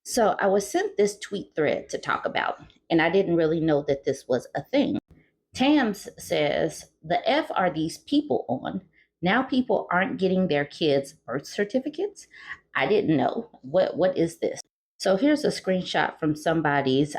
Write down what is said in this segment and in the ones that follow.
So I was sent this tweet thread to talk about, and I didn't really know that this was a thing. Tams says, the F are these people on? Now people aren't getting their kids' birth certificates? I didn't know. What is this? So here's a screenshot from somebody's,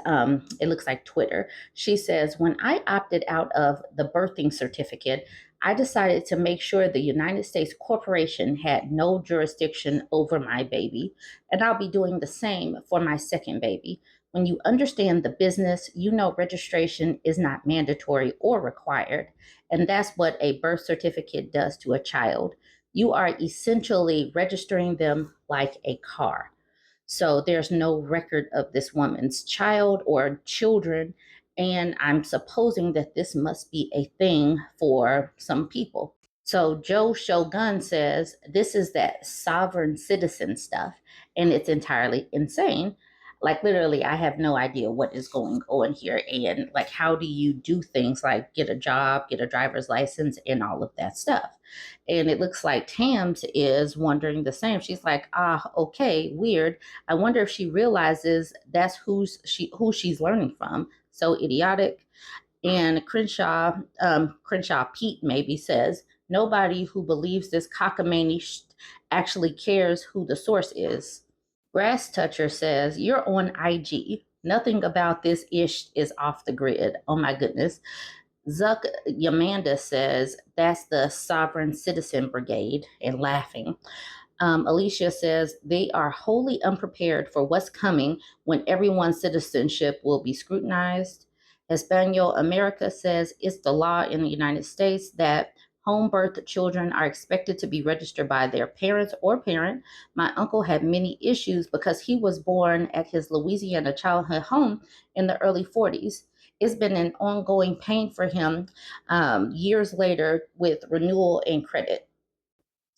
it looks like Twitter. She says, when I opted out of the birthing certificate, I decided to make sure the United States corporation had no jurisdiction over my baby, and I'll be doing the same for my second baby. When you understand the business, you know registration is not mandatory or required. And that's what a birth certificate does to a child. You are essentially registering them like a car. So there's no record of this woman's child or children. And I'm supposing that this must be a thing for some people. So Joe Shogun says this is that sovereign citizen stuff, and it's entirely insane. Like literally, I have no idea what is going on here, and like how do you do things like get a job, get a driver's license, and all of that stuff. And it looks like Tams is wondering the same. She's like, okay, weird. I wonder if she realizes that's who she's learning from. So idiotic. And Crenshaw Pete maybe says, nobody who believes this cockamamie actually cares who the source is. Grass Toucher says, you're on IG. Nothing about this ish is off the grid. Oh my goodness. Zuck Yamanda says, that's the Sovereign Citizen Brigade, and laughing. Alicia says, they are wholly unprepared for what's coming when everyone's citizenship will be scrutinized. Espanol America says, it's the law in the United States that home birth children are expected to be registered by their parents or parent. My uncle had many issues because he was born at his Louisiana childhood home in the early 40s. It's been an ongoing pain for him years later with renewal and credit.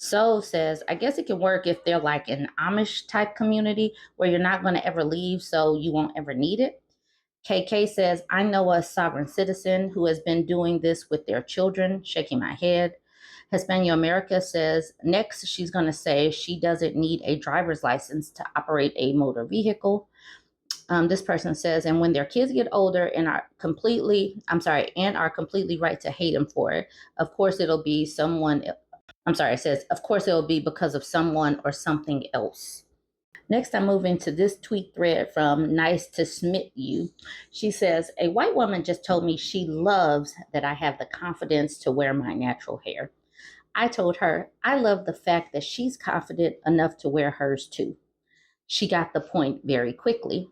So says, I guess it can work if they're like an Amish type community where you're not going to ever leave, so you won't ever need it. KK says, I know a sovereign citizen who has been doing this with their children, shaking my head. Hispania America says, next, she's going to say she doesn't need a driver's license to operate a motor vehicle. This person says, and when their kids get older and are completely right to hate them for it, of course it'll be someone. It says, of course it'll be because of someone or something else. Next, I'm moving to this tweet thread from Nice to Smith You. She says, a white woman just told me she loves that I have the confidence to wear my natural hair. I told her I love the fact that she's confident enough to wear hers too. She got the point very quickly.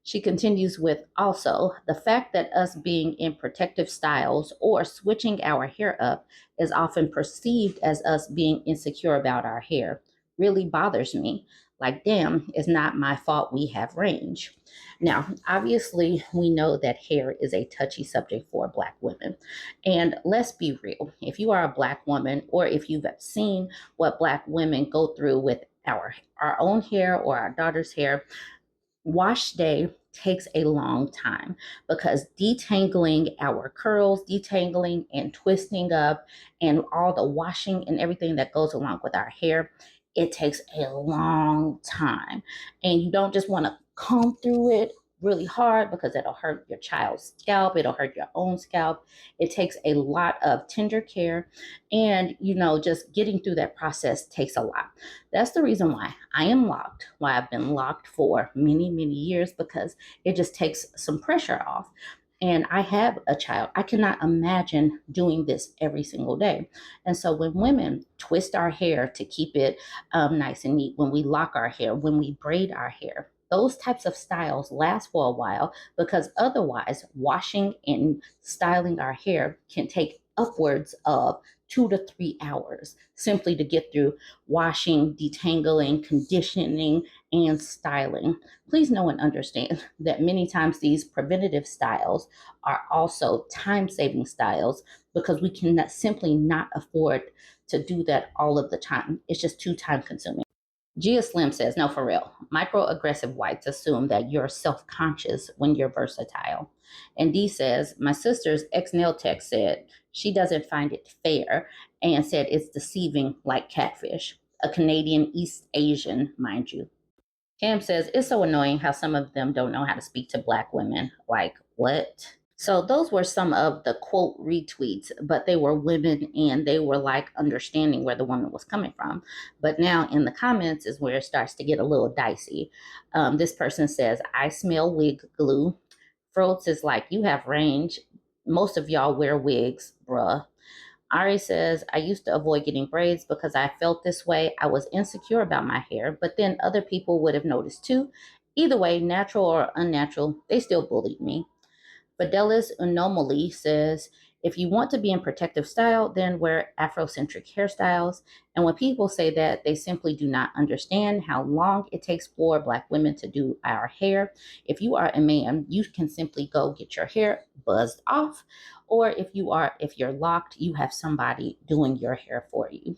She continues with, also, the fact that us being in protective styles or switching our hair up is often perceived as us being insecure about our hair really bothers me. Like, damn, it's not my fault we have range. Now, obviously, we know that hair is a touchy subject for Black women. And let's be real, if you are a Black woman or if you've seen what Black women go through with our own hair or our daughter's hair, wash day takes a long time because detangling our curls, detangling and twisting up, and all the washing and everything that goes along with our hair, it takes a long time. And you don't just want to comb through it really hard because it'll hurt your child's scalp, it'll hurt your own scalp. It takes a lot of tender care, and just getting through that process takes a lot. That's the reason why I am locked, why I've been locked for many, many years, because it just takes some pressure off. And I have a child. I cannot imagine doing this every single day. And so when women twist our hair to keep it nice and neat, when we lock our hair, when we braid our hair, those types of styles last for a while, because otherwise washing and styling our hair can take upwards of 2 to 3 hours simply to get through washing, detangling, conditioning, and styling. Please know and understand that many times these preventative styles are also time-saving styles because we can simply not afford to do that all of the time. It's just too time-consuming. Gia Slim says, no, for real. Microaggressive whites assume that you're self-conscious when you're versatile. And Dee says, my sister's ex-nail tech said she doesn't find it fair and said it's deceiving like catfish. A Canadian East Asian, mind you. Cam says, it's so annoying how some of them don't know how to speak to Black women. Like, what? So those were some of the quote retweets, but they were women and they were like understanding where the woman was coming from. But now in the comments is where it starts to get a little dicey. This person says, I smell wig glue. Froats is like, you have range. Most of y'all wear wigs, bruh. Ari says, I used to avoid getting braids because I felt this way. I was insecure about my hair, but then other people would have noticed too. Either way, natural or unnatural, they still bullied me. Fidelis Anomaly says, if you want to be in protective style, then wear Afrocentric hairstyles. And when people say that, they simply do not understand how long it takes for Black women to do our hair. If you are a man, you can simply go get your hair buzzed off. Or if you're locked, you have somebody doing your hair for you.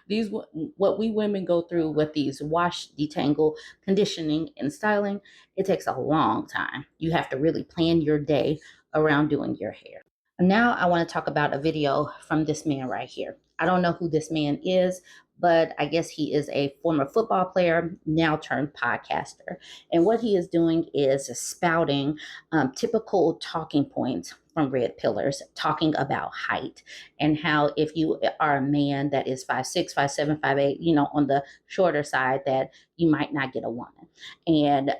These what we women go through with these wash, detangle, conditioning, and styling, it takes a long time. You have to really plan your day around doing your hair. Now I want to talk about a video from this man right here. I don't know who this man is, but I guess he is a former football player, now turned podcaster. And what he is doing is spouting typical talking points from Red Pillars, talking about height and how if you are a man that is 5'6", 5'7", 5'8", on the shorter side, that you might not get a woman. And,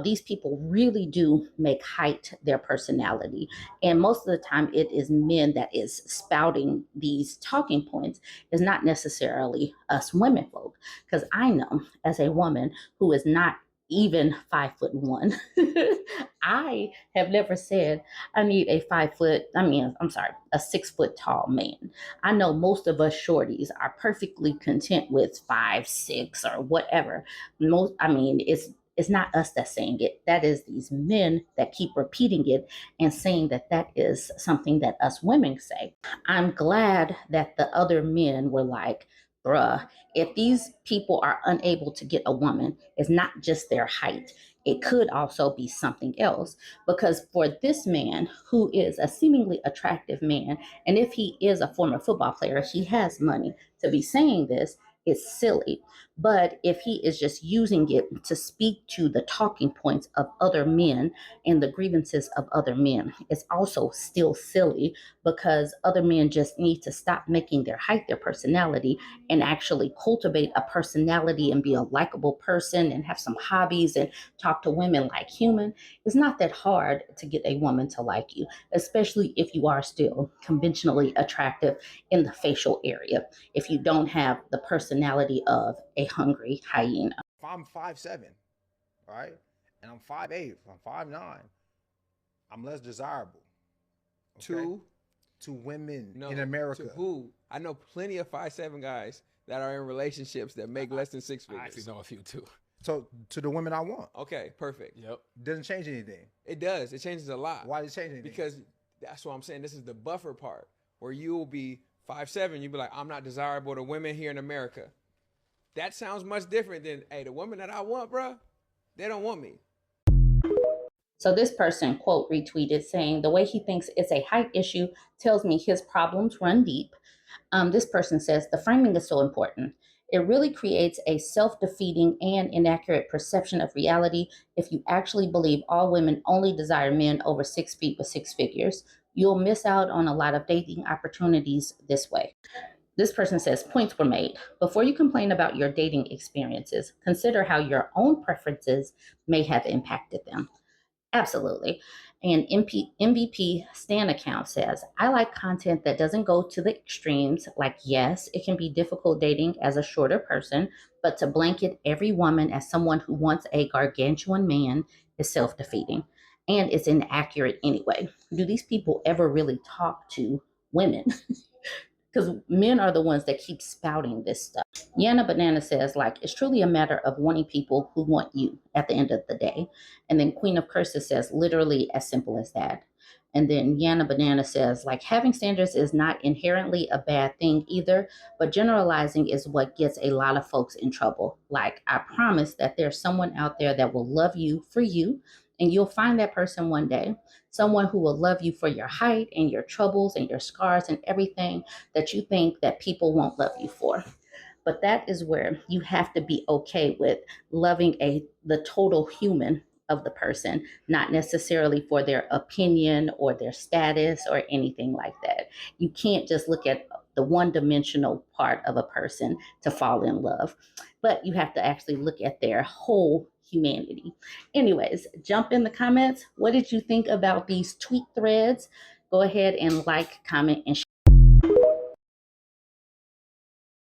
these people really do make height their personality. And most of the time it is men that is spouting these talking points. Is not necessarily us women folk. Because I know as a woman who is not even 5'1", I have never said I need a 6 foot tall man. I know most of us shorties are perfectly content with 5'6" or whatever. It's not us that's saying it. That is these men that keep repeating it and saying that that is something that us women say. I'm glad that the other men were like, bruh, if these people are unable to get a woman, it's not just their height. It could also be something else. Because for this man, who is a seemingly attractive man, and if he is a former football player, he has money to be saying this, it's silly. But if he is just using it to speak to the talking points of other men and the grievances of other men, it's also still silly, because other men just need to stop making their height their personality and actually cultivate a personality and be a likable person and have some hobbies and talk to women like human. It's not that hard to get a woman to like you, especially if you are still conventionally attractive in the facial area, if you don't have the personality of a hungry hyena. If I'm 5'7", right, and I'm 5'8", I'm 5'9", I'm less desirable. Okay? To women in America. To who? I know plenty of 5'7" guys that are in relationships that make less than 6 figures. I actually know a few too. So to the women I want. Okay, perfect. Yep. Doesn't change anything. It does. It changes a lot. Why does it change anything? Because that's what I'm saying. This is the buffer part where you will be 5'7", you'll be like, I'm not desirable to women here in America. That sounds much different than, hey, the women that I want, bro, they don't want me. So this person, quote, retweeted saying, the way he thinks it's a height issue tells me his problems run deep. This person says, the framing is so important. It really creates a self-defeating and inaccurate perception of reality if you actually believe all women only desire men over 6 feet with 6 figures. You'll miss out on a lot of dating opportunities this way. This person says, points were made. Before you complain about your dating experiences, consider how your own preferences may have impacted them. Absolutely. And MVP Stan account says, I like content that doesn't go to the extremes. Like, yes, it can be difficult dating as a shorter person, but to blanket every woman as someone who wants a gargantuan man is self-defeating. And it's inaccurate anyway. Do these people ever really talk to women? Because men are the ones that keep spouting this stuff. Yana Banana says, like, it's truly a matter of wanting people who want you at the end of the day. And then Queen of Curses says, literally as simple as that. And then Yana Banana says, like, having standards is not inherently a bad thing either, but generalizing is what gets a lot of folks in trouble. Like, I promise that there's someone out there that will love you for you, and you'll find that person one day. Someone who will love you for your height and your troubles and your scars and everything that you think that people won't love you for. But that is where you have to be okay with loving the total human of the person, not necessarily for their opinion or their status or anything like that. You can't just look at the one-dimensional part of a person to fall in love, but you have to actually look at their whole humanity. Anyways, jump in the comments. What did you think about these tweet threads? Go ahead and like, comment, and share.